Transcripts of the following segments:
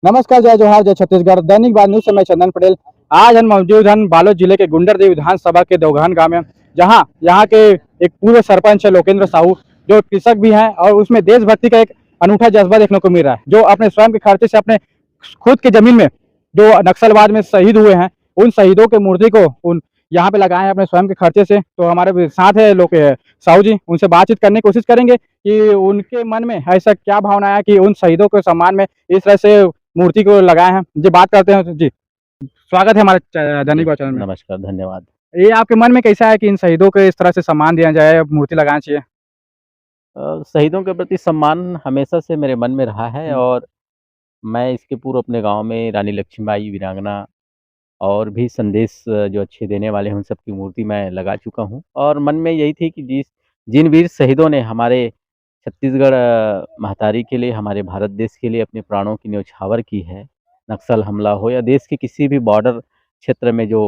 नमस्कार, जय जोहार, जय छत्तीसगढ़। दैनिक बाद न्यूज़ से मैं चंदन पटेल। आज हम मौजूद हैं बालोद जिले के गुंडरदेव विधानसभा के देवघान गांव में, जहां यहाँ के एक पूर्व सरपंच है लोकेंद्र साहू, जो कृषक भी हैं और उसमें देशभक्ति का एक अनूठा जज्बा देखने को मिल रहा है। जो अपने स्वयं के खर्चे से अपने खुद की जमीन में जो नक्सलवाद में शहीद हुए हैं, उन शहीदों के मूर्ति को उन यहाँ पे लगाए हैं अपने स्वयं के खर्चे से। तो हमारे साथ है लोग साहू जी, उनसे बातचीत करने की कोशिश करेंगे कि उनके मन में ऐसा क्या भावना है कि उन शहीदों के सम्मान में इस तरह से मूर्ति को लगाए हैं। जी, बात करते हैं जी। स्वागत है हमारे दैनिक जी, भास्कर में। नमस्कार, धन्यवाद। ये आपके मन में कैसा है कि इन शहीदों को इस तरह से सम्मान दिया जाए, मूर्ति लगाना चाहिए? शहीदों के प्रति सम्मान हमेशा से मेरे मन में रहा है हुँ, और मैं इसके पूर्व अपने गाँव में रानी लक्ष्मीबाई, वीरांगना और भी संदेश जो अच्छे देने वाले हैं, उन सब की मूर्ति मैं लगा चुका हूँ। और मन में यही थी कि जिन वीर शहीदों ने हमारे छत्तीसगढ़ महतारी के लिए, हमारे भारत देश के लिए अपने प्राणों की न्यौछावर की है, नक्सल हमला हो या देश के किसी भी बॉर्डर क्षेत्र में जो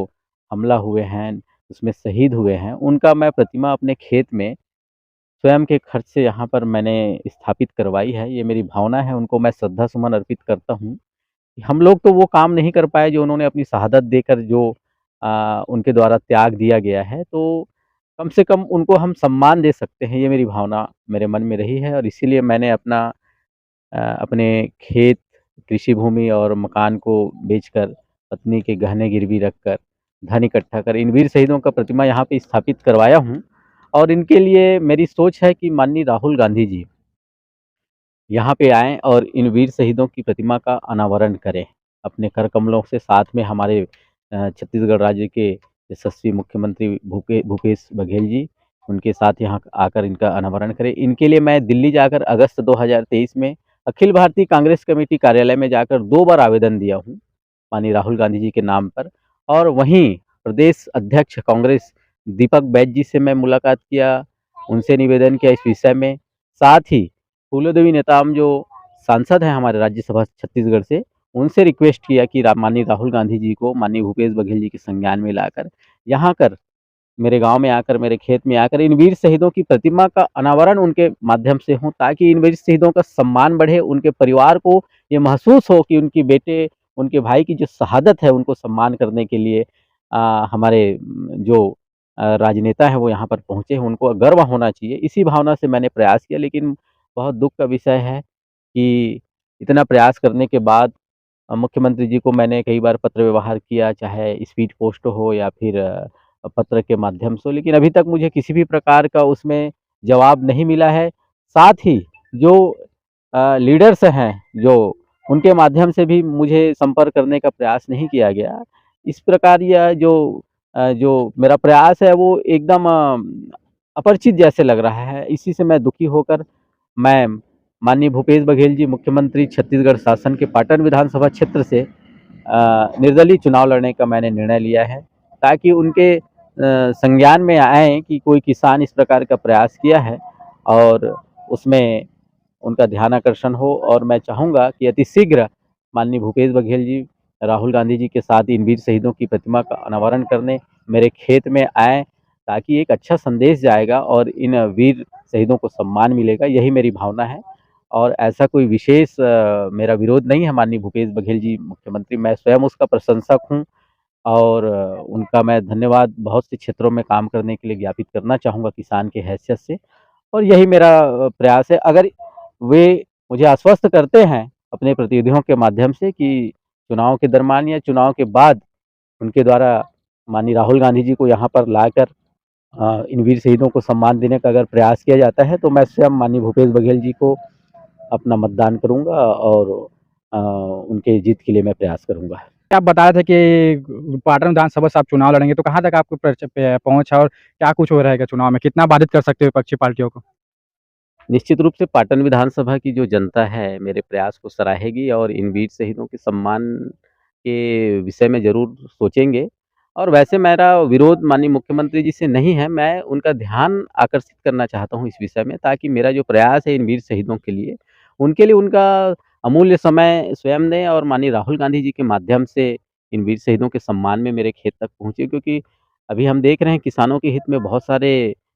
हमला हुए हैं, उसमें शहीद हुए हैं, उनका मैं प्रतिमा अपने खेत में स्वयं के खर्च से यहाँ पर मैंने स्थापित करवाई है। ये मेरी भावना है, उनको मैं श्रद्धा-सुमन अर्पित करता हूँ। हम लोग तो वो काम नहीं कर पाए जो उन्होंने अपनी शहादत देकर जो उनके द्वारा त्याग दिया गया है, तो कम से कम उनको हम सम्मान दे सकते हैं, ये मेरी भावना मेरे मन में रही है और इसीलिए मैंने अपने खेत, कृषि भूमि और मकान को बेचकर, पत्नी के गहने गिरवी रखकर, धन इकट्ठा कर इन वीर शहीदों का प्रतिमा यहाँ पे स्थापित करवाया हूँ और इनके लिए मेरी सोच है कि माननीय राहुल गांधी जी यहाँ पे आएँ और इन वीर शहीदों की प्रतिमा का अनावरण करें। अपने कर कमलों से साथ में हमारे छत्तीसगढ़ राज्य के यशस्वी मुख्यमंत्री भूपेश बघेल जी, उनके साथ यहाँ आकर इनका अनावरण करें। इनके लिए मैं दिल्ली जाकर अगस्त 2023 में अखिल भारतीय कांग्रेस कमेटी कार्यालय में जाकर 2 बार आवेदन दिया हूँ, माननीय राहुल गांधी जी के नाम पर। और वहीं प्रदेश अध्यक्ष कांग्रेस दीपक बैज जी से मैं मुलाकात किया, उनसे निवेदन किया इस विषय में। साथ ही फूलोदेवी नेताम जो सांसद हैं हमारे राज्यसभा छत्तीसगढ़ से, उनसे रिक्वेस्ट किया कि माननीय राहुल गांधी जी को माननीय भूपेश बघेल जी के संज्ञान में लाकर यहाँ कर मेरे गांव में आकर, मेरे खेत में आकर इन वीर शहीदों की प्रतिमा का अनावरण उनके माध्यम से हो, ताकि इन वीर शहीदों का सम्मान बढ़े, उनके परिवार को ये महसूस हो कि उनके बेटे, उनके भाई की जो शहादत है, उनको सम्मान करने के लिए हमारे जो राजनेता हैं वो यहाँ पर पहुँचे हैं, उनको गर्व होना चाहिए। इसी भावना से मैंने प्रयास किया, लेकिन बहुत दुःख का विषय है कि इतना प्रयास करने के बाद मुख्यमंत्री जी को मैंने कई बार पत्र व्यवहार किया, चाहे स्पीड पोस्ट हो या फिर पत्र के माध्यम से, लेकिन अभी तक मुझे किसी भी प्रकार का उसमें जवाब नहीं मिला है। साथ ही जो लीडर्स हैं, जो उनके माध्यम से भी मुझे संपर्क करने का प्रयास नहीं किया गया। इस प्रकार यह जो मेरा प्रयास है वो एकदम अपरिचित जैसे लग रहा है। इसी से मैं दुखी होकर मैं माननीय भूपेश बघेल जी मुख्यमंत्री छत्तीसगढ़ शासन के पाटन विधानसभा क्षेत्र से निर्दलीय चुनाव लड़ने का मैंने निर्णय लिया है, ताकि उनके संज्ञान में आए कि कोई किसान इस प्रकार का प्रयास किया है और उसमें उनका ध्यानाकर्षण हो। और मैं चाहूँगा कि अति शीघ्र माननीय भूपेश बघेल जी राहुल गांधी जी के साथ इन वीर शहीदों की प्रतिमा का अनावरण करने मेरे खेत में आएँ, ताकि एक अच्छा संदेश जाएगा और इन वीर शहीदों को सम्मान मिलेगा, यही मेरी भावना है। और ऐसा कोई विशेष मेरा विरोध नहीं है माननीय भूपेश बघेल जी मुख्यमंत्री, मैं स्वयं उसका प्रशंसक हूँ और उनका मैं धन्यवाद बहुत से क्षेत्रों में काम करने के लिए ज्ञापित करना चाहूँगा किसान के हैसियत से। और यही मेरा प्रयास है। अगर वे मुझे आश्वस्त करते हैं अपने प्रतिनिधियों के माध्यम से कि चुनाव के दरमियान या चुनाव के बाद उनके द्वारा माननीय राहुल गांधी जी को यहाँ पर लाकर इन वीर शहीदों को सम्मान देने का अगर प्रयास किया जाता है, तो मैं स्वयं माननीय भूपेश बघेल जी को अपना मतदान करूँगा और उनके जीत के लिए मैं प्रयास करूँगा। आप बता रहे थे कि पाटन विधानसभा से आप चुनाव लड़ेंगे, तो कहाँ तक आपकी पहुँच है और क्या कुछ हो रहेगा चुनाव में? कितना बाधित कर सकते हो विपक्षी पार्टियों को? निश्चित रूप से पाटन विधानसभा की जो जनता है, मेरे प्रयास को सराहेगी और इन वीर शहीदों के सम्मान के विषय में ज़रूर सोचेंगे। और वैसे मेरा विरोध माननीय मुख्यमंत्री जी से नहीं है, मैं उनका ध्यान आकर्षित करना चाहता हूँ इस विषय में, ताकि मेरा जो प्रयास है इन वीर शहीदों के लिए, उनके लिए उनका अमूल्य समय स्वयं दें और माननीय राहुल गांधी जी के माध्यम से इन वीर शहीदों के सम्मान में मेरे खेत तक पहुँचे। क्योंकि अभी हम देख रहे हैं किसानों के हित में बहुत सारे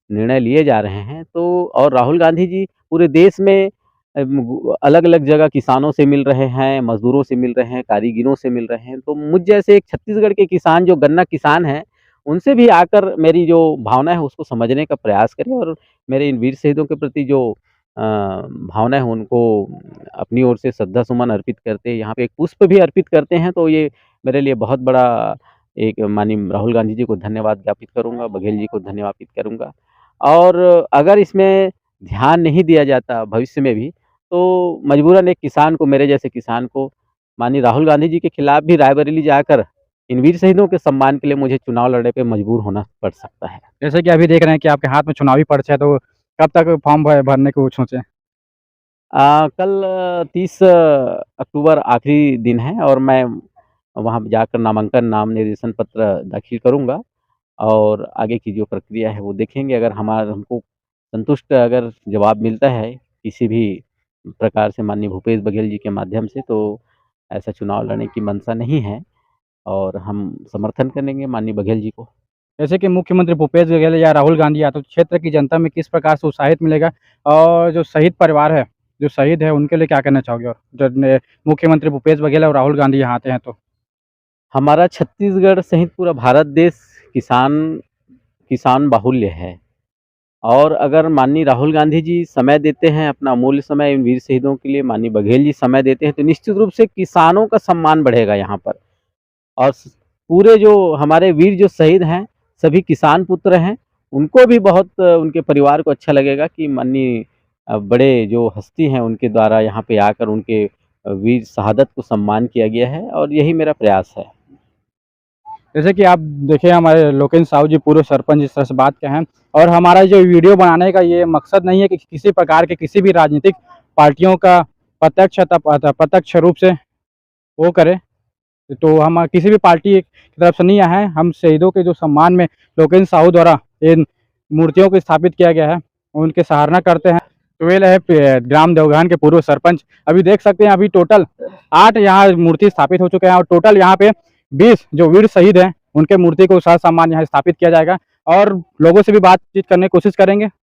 निर्णय लिए जा रहे हैं, तो और राहुल गांधी जी पूरे देश में अलग अलग जगह किसानों से मिल रहे हैं, मजदूरों से मिल रहे हैं, कारीगरों से मिल रहे हैं। तो मुझ जैसे एक छत्तीसगढ़ के किसान जो गन्ना किसान हैं, उनसे भी आकर मेरी जो भावना है उसको समझने का प्रयास करें और मेरे इन वीर शहीदों के प्रति जो भावना है उनको अपनी ओर से श्रद्धा सुमन अर्पित करते, यहाँ पे एक पुष्प भी अर्पित करते हैं, तो ये मेरे लिए बहुत बड़ा एक माननीय राहुल गांधी जी को धन्यवाद ज्ञापित करूँगा, बघेल जी को धन्यवाद करूँगा। और अगर इसमें ध्यान नहीं दिया जाता भविष्य में भी, तो मजबूरन एक किसान को, मेरे जैसे किसान को, माननीय राहुल गांधी जी के खिलाफ भी रायबरेली जाकर इन वीर शहीदों के सम्मान के लिए मुझे चुनाव लड़ने पे मजबूर होना पड़ सकता है। जैसे कि अभी देख रहे हैं कि आपके हाथ में चुनावी पर्चा है, तो कब तक फॉर्म भरने को सोचे? कल 30 अक्टूबर आखिरी दिन है और मैं वहाँ जाकर नामांकन नाम निर्देशन पत्र दाखिल करूँगा और आगे की जो प्रक्रिया है वो देखेंगे। अगर हमको संतुष्ट अगर जवाब मिलता है किसी भी प्रकार से माननीय भूपेश बघेल जी के माध्यम से, तो ऐसा चुनाव लड़ने की मंशा नहीं है और हम समर्थन करेंगे माननीय बघेल जी को। जैसे कि मुख्यमंत्री भूपेश बघेल या राहुल गांधी या तो क्षेत्र की जनता में किस प्रकार से उत्साहित मिलेगा, और जो शहीद परिवार है, जो शहीद है, उनके लिए क्या कहना चाहोगे? और जब मुख्यमंत्री भूपेश बघेल और राहुल गांधी यहाँ आते हैं तो? हमारा छत्तीसगढ़ सहित पूरा भारत देश किसान किसान बाहुल्य है और अगर माननीय राहुल गांधी जी समय देते हैं, अपना अमूल्य समय इन वीर शहीदों के लिए, माननीय बघेल जी समय देते हैं, तो निश्चित रूप से किसानों का सम्मान बढ़ेगा यहाँ पर। और पूरे जो हमारे वीर जो शहीद हैं, सभी किसान पुत्र हैं, उनको भी बहुत उनके परिवार को अच्छा लगेगा कि माननीय बड़े जो हस्ती हैं उनके द्वारा यहाँ पे आकर उनके वीर शहादत को सम्मान किया गया है और यही मेरा प्रयास है। जैसे कि आप देखिए, हमारे लोकेंद्र साहू जी पूर्व सरपंच इस तरह से बात के हैं, और हमारा जो वीडियो बनाने का ये मकसद नहीं है कि किसी प्रकार के किसी भी राजनीतिक पार्टियों का प्रत्यक्ष रूप से वो करें। तो हम किसी भी पार्टी की तरफ से नहीं आए हैं। हम शहीदों के जो सम्मान में लोकेंद्र साहू द्वारा इन मूर्तियों को स्थापित किया गया है, उनके सराहना करते हैं। ट्वेल है ग्राम देवघान के पूर्व सरपंच। अभी देख सकते हैं, अभी टोटल 8 यहाँ मूर्ति स्थापित हो चुके हैं और टोटल यहाँ पे 20 जो वीर शहीद हैं उनके मूर्ति को सम्मान यहाँ स्थापित किया जाएगा और लोगों से भी बातचीत करने की कोशिश करेंगे।